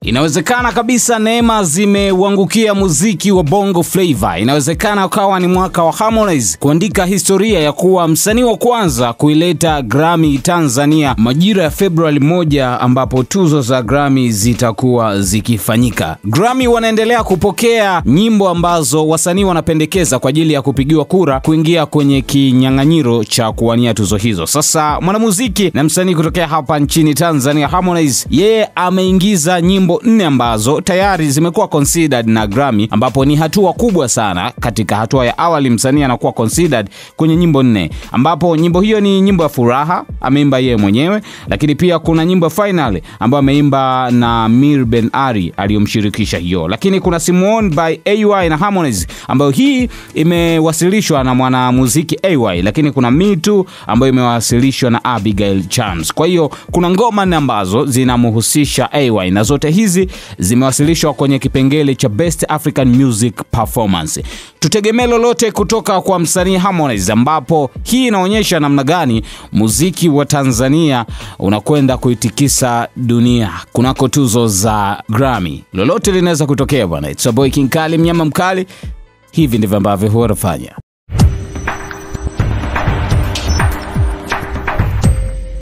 Inawezekana kabisa neema zimeuangukia muziki wa Bongo Flava. Inawezekana ukawa ni mwaka wa Harmonize kuandika historia ya kuwa msanii wa kwanza kuileta Grammy Tanzania majira ya Februari 1 ambapo tuzo za Grammy zitakuwa zikifanyika. Grammy wanaendelea kupokea nyimbo ambazo wasanii wanapendekeza kwa ajili ya kupigiwa kura kuingia kwenye kinyang'anyiro cha kuwania tuzo hizo. Sasa mwanamuziki na msanii kutokea hapa nchini Tanzania Harmonize, yeye ameingiza nyimbo 4 ambazo tayari zimekuwa considered na Grammy, ambapo ni hatua kubwa sana. Katika hatua ya awali msanii anakuwa considered kwenye nyimbo 4, ambapo nyimbo hiyo ni nyimbo ya Furaha, ameimba yeye mwenyewe, lakini pia kuna nyimbo Final ambayo ameimba na Mir Ben Ari aliyomshirikisha hiyo, lakini kuna Simone by AY na Harmonize ambayo hii imewasilishwa na mwanamuziki AY, lakini kuna Me Too ambayo imewasilishwa na Abigail Chams. Kwa hiyo kuna ngoma 4 ambazo zinamhusisha AY na zote hizi zimewasilishwa kwenye kipengele cha Best African Music Performance. Tutegemee lolote kutoka kwa msanii Harmonize, ambapo hii inaonyesha namna gani muziki wa Tanzania unakwenda kuitikisa dunia kunako tuzo za Grammy. Lolote linaweza kutokea bwana. It's a boy King Kali, mnyama mkali. Hivi ndivyo ambavyo huwa nafanya.